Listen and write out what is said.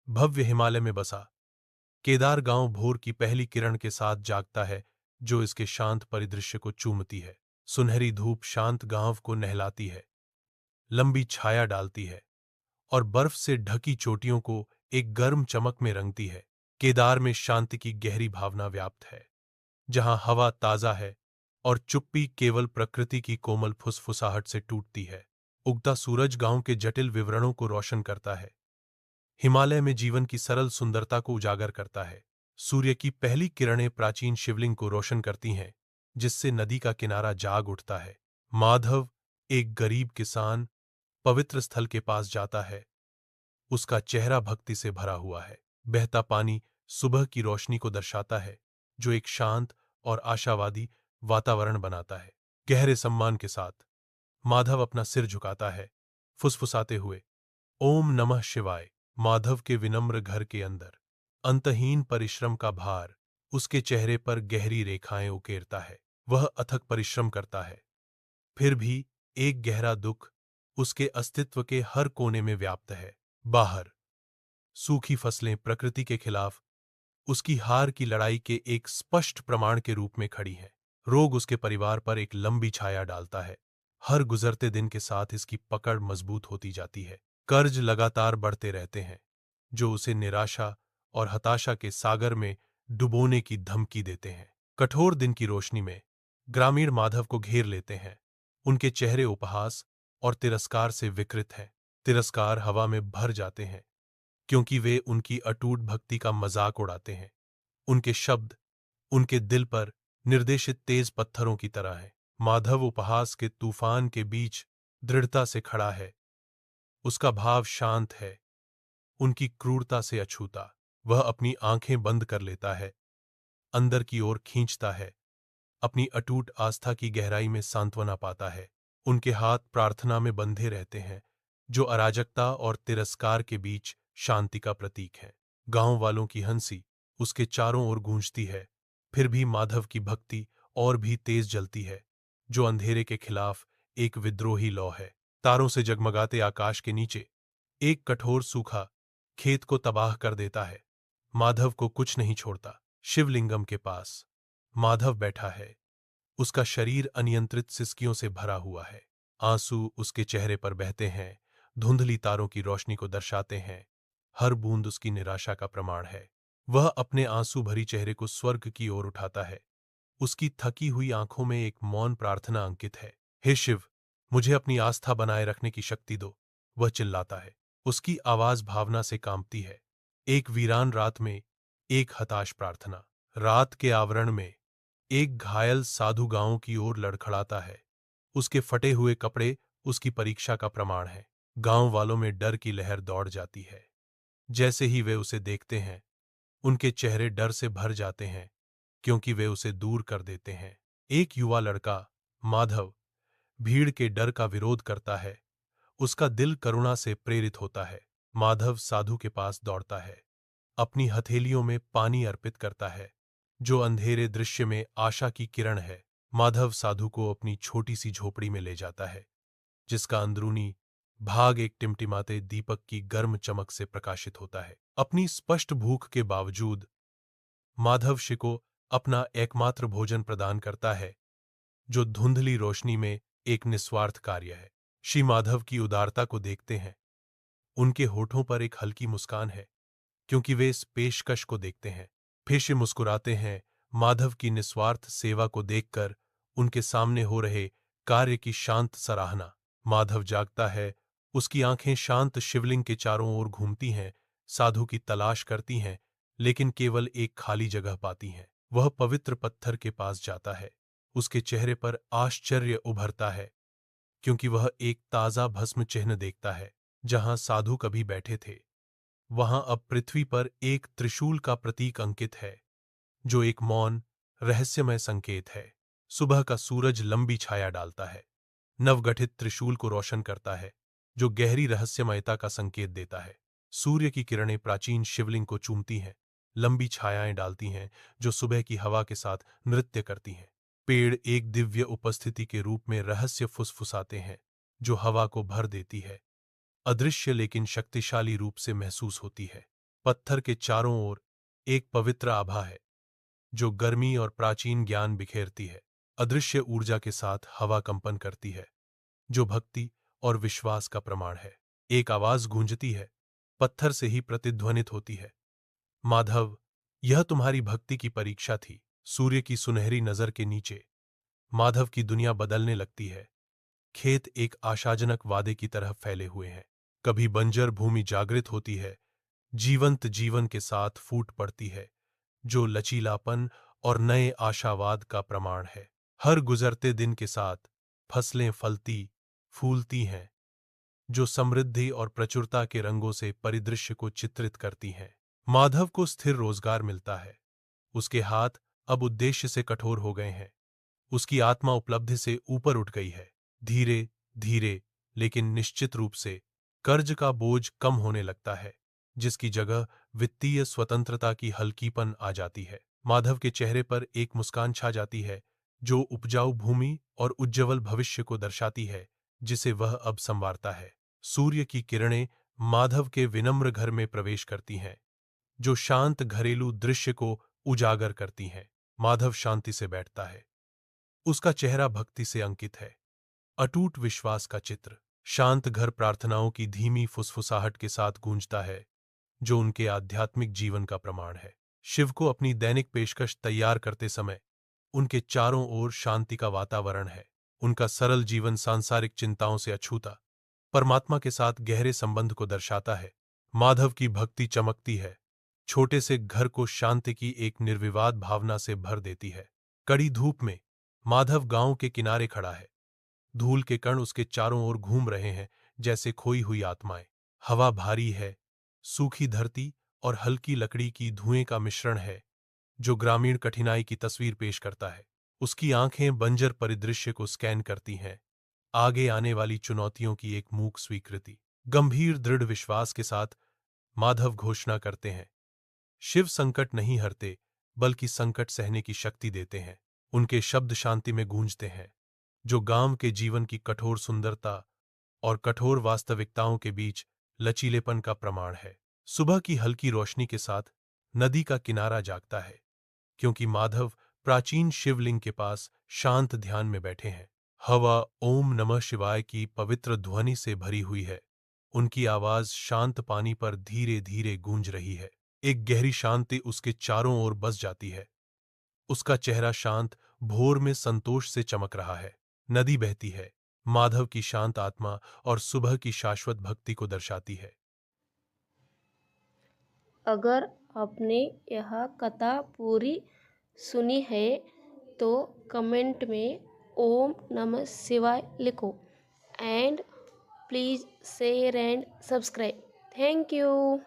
भव्य हिमालय में बसा केदार गांव भोर की पहली किरण के साथ जागता है, जो इसके शांत परिदृश्य को चूमती है। सुनहरी धूप शांत गांव को नहलाती है, लंबी छाया डालती है और बर्फ से ढकी चोटियों को एक गर्म चमक में रंगती है। केदार में शांति की गहरी भावना व्याप्त है, जहां हवा ताजा है और चुप्पी केवल प्रकृति की कोमल फुसफुसाहट से टूटती है। उगता सूरज गांव के जटिल विवरणों को रोशन करता है, हिमालय में जीवन की सरल सुंदरता को उजागर करता है। सूर्य की पहली किरणें प्राचीन शिवलिंग को रोशन करती हैं, जिससे नदी का किनारा जाग उठता है। माधव, एक गरीब किसान, पवित्र स्थल के पास जाता है। उसका चेहरा भक्ति से भरा हुआ है। बहता पानी सुबह की रोशनी को दर्शाता है, जो एक शांत और आशावादी वातावरण बनाता है। गहरे सम्मान के साथ माधव अपना सिर झुकाता है, फुसफुसाते हुए, ओम नमः शिवाय। माधव के विनम्र घर के अंदर अंतहीन परिश्रम का भार उसके चेहरे पर गहरी रेखाएं उकेरता है। वह अथक परिश्रम करता है, फिर भी एक गहरा दुख उसके अस्तित्व के हर कोने में व्याप्त है। बाहर सूखी फसलें प्रकृति के खिलाफ उसकी हार की लड़ाई के एक स्पष्ट प्रमाण के रूप में खड़ी हैं। रोग उसके परिवार पर एक लंबी छाया डालता है। हर गुजरते दिन के साथ इसकी पकड़ मजबूत होती जाती है। कर्ज लगातार बढ़ते रहते हैं, जो उसे निराशा और हताशा के सागर में डुबोने की धमकी देते हैं। कठोर दिन की रोशनी में ग्रामीण माधव को घेर लेते हैं। उनके चेहरे उपहास और तिरस्कार से विकृत हैं। तिरस्कार हवा में भर जाते हैं, क्योंकि वे उनकी अटूट भक्ति का मजाक उड़ाते हैं। उनके शब्द उनके दिल पर निर्देशित तेज पत्थरों की तरह हैं। माधव उपहास के तूफान के बीच दृढ़ता से खड़ा है। उसका भाव शांत है, उनकी क्रूरता से अछूता। वह अपनी आंखें बंद कर लेता है, अंदर की ओर खींचता है, अपनी अटूट आस्था की गहराई में सांत्वना पाता है। उनके हाथ प्रार्थना में बंधे रहते हैं, जो अराजकता और तिरस्कार के बीच शांति का प्रतीक है। गांव वालों की हंसी उसके चारों ओर गूंजती है, फिर भी माधव की भक्ति और भी तेज जलती है, जो अंधेरे के खिलाफ एक विद्रोही लौ है। तारों से जगमगाते आकाश के नीचे एक कठोर सूखा खेत को तबाह कर देता है। माधव को कुछ नहीं छोड़ता। शिवलिंगम के पास माधव बैठा है, उसका शरीर अनियंत्रित सिसकियों से भरा हुआ है। आंसू उसके चेहरे पर बहते हैं, धुंधली तारों की रोशनी को दर्शाते हैं। हर बूंद उसकी निराशा का प्रमाण है। वह अपने आंसू भरी चेहरे को स्वर्ग की ओर उठाता है। उसकी थकी हुई आंखों में एक मौन प्रार्थना अंकित है। हे शिव, मुझे अपनी आस्था बनाए रखने की शक्ति दो, वह चिल्लाता है। उसकी आवाज भावना से कांपती है। एक वीरान रात में एक हताश प्रार्थना। रात के आवरण में एक घायल साधु गांव की ओर लड़खड़ाता है। उसके फटे हुए कपड़े उसकी परीक्षा का प्रमाण है। गांव वालों में डर की लहर दौड़ जाती है। जैसे ही वे उसे देखते हैं, उनके चेहरे डर से भर जाते हैं, क्योंकि वे उसे दूर कर देते हैं। एक युवा लड़का, माधव, भीड़ के डर का विरोध करता है। उसका दिल करुणा से प्रेरित होता है। माधव साधु के पास दौड़ता है, अपनी हथेलियों में पानी अर्पित करता है, जो अंधेरे दृश्य में आशा की किरण है। माधव साधु को अपनी छोटी सी झोपड़ी में ले जाता है, जिसका अंदरूनी भाग एक टिमटिमाते दीपक की गर्म चमक से प्रकाशित होता है। अपनी स्पष्ट भूख के बावजूद माधव शि को अपना एकमात्र भोजन प्रदान करता है, जो धुंधली रोशनी में एक निस्वार्थ कार्य है। श्री माधव की उदारता को देखते हैं। उनके होठों पर एक हल्की मुस्कान है, क्योंकि वे इस पेशकश को देखते हैं। फिर से मुस्कुराते हैं। माधव की निस्वार्थ सेवा को देखकर उनके सामने हो रहे कार्य की शांत सराहना। माधव जागता है, उसकी आंखें शांत शिवलिंग के चारों ओर घूमती हैं, साधु की तलाश करती हैं, लेकिन केवल एक खाली जगह पाती हैं। वह पवित्र पत्थर के पास जाता है। उसके चेहरे पर आश्चर्य उभरता है, क्योंकि वह एक ताजा भस्म चिन्ह देखता है। जहां साधु कभी बैठे थे, वहां अब पृथ्वी पर एक त्रिशूल का प्रतीक अंकित है, जो एक मौन, रहस्यमय संकेत है। सुबह का सूरज लंबी छाया डालता है, नवगठित त्रिशूल को रोशन करता है, जो गहरी रहस्यमयता का संकेत देता है। सूर्य की किरणें प्राचीन शिवलिंग को चूमती हैं, लंबी छायाएं डालती हैं, जो सुबह की हवा के साथ नृत्य करती हैं। पेड़ एक दिव्य उपस्थिति के रूप में रहस्य फुसफुसाते हैं, जो हवा को भर देती है, अदृश्य लेकिन शक्तिशाली रूप से महसूस होती है। पत्थर के चारों ओर एक पवित्र आभा है जो गर्मी और प्राचीन ज्ञान बिखेरती है। अदृश्य ऊर्जा के साथ हवा कंपन करती है जो भक्ति और विश्वास का प्रमाण है। एक आवाज गूंजती है, पत्थर से ही प्रतिध्वनित होती है। माधव, यह तुम्हारी भक्ति की परीक्षा थी। सूर्य की सुनहरी नजर के नीचे माधव की दुनिया बदलने लगती है। खेत एक आशाजनक वादे की तरह फैले हुए हैं। कभी बंजर भूमि जागृत होती है, जीवंत जीवन के साथ फूट पड़ती है, जो लचीलापन और नए आशावाद का प्रमाण है। हर गुजरते दिन के साथ फसलें फलती, फूलती हैं, जो समृद्धि और प्रचुरता के रंगों से परिदृश्य को चित्रित करती हैं। माधव को स्थिर रोजगार मिलता है। उसके हाथ अब उद्देश्य से कठोर हो गए हैं। उसकी आत्मा उपलब्धि से ऊपर उठ गई है। धीरे धीरे लेकिन निश्चित रूप से कर्ज का बोझ कम होने लगता है, जिसकी जगह वित्तीय स्वतंत्रता की हल्कीपन आ जाती है। माधव के चेहरे पर एक मुस्कान छा जाती है जो उपजाऊ भूमि और उज्ज्वल भविष्य को दर्शाती है, जिसे वह अब संवारता है। सूर्य की किरणें माधव के विनम्र घर में प्रवेश करती हैं, जो शांत घरेलू दृश्य को उजागर करती हैं। माधव शांति से बैठता है। उसका चेहरा भक्ति से अंकित है, अटूट विश्वास का चित्र। शांत घर प्रार्थनाओं की धीमी फुसफुसाहट के साथ गूंजता है, जो उनके आध्यात्मिक जीवन का प्रमाण है। शिव को अपनी दैनिक पेशकश तैयार करते समय उनके चारों ओर शांति का वातावरण है। उनका सरल जीवन सांसारिक चिंताओं से अछूता परमात्मा के साथ गहरे संबंध को दर्शाता है। माधव की भक्ति चमकती है, छोटे से घर को शांति की एक निर्विवाद भावना से भर देती है। कड़ी धूप में माधव गांव के किनारे खड़ा है। धूल के कण उसके चारों ओर घूम रहे हैं, जैसे खोई हुई आत्माएं। हवा भारी है, सूखी धरती और हल्की लकड़ी की धुएं का मिश्रण है, जो ग्रामीण कठिनाई की तस्वीर पेश करता है। उसकी आंखें बंजर परिदृश्य को स्कैन करती हैं, आगे आने वाली चुनौतियों की एक मूक स्वीकृति। गंभीर दृढ़ विश्वास के साथ माधव घोषणा करते हैं, शिव संकट नहीं हरते, बल्कि संकट सहने की शक्ति देते हैं। उनके शब्द शांति में गूंजते हैं, जो गांव के जीवन की कठोर सुंदरता और कठोर वास्तविकताओं के बीच लचीलेपन का प्रमाण है। सुबह की हल्की रोशनी के साथ नदी का किनारा जागता है, क्योंकि माधव प्राचीन शिवलिंग के पास शांत ध्यान में बैठे हैं। हवा ओम नमः शिवाय की पवित्र ध्वनि से भरी हुई है। उनकी आवाज शांत पानी पर धीरे धीरे गूंज रही है। एक गहरी शांति उसके चारों ओर बस जाती है। उसका चेहरा शांत भोर में संतोष से चमक रहा है। नदी बहती है, माधव की शांत आत्मा और सुबह की शाश्वत भक्ति को दर्शाती है। अगर आपने यह कथा पूरी सुनी है तो कमेंट में ओम नमः शिवाय लिखो and please share and subscribe. Thank you.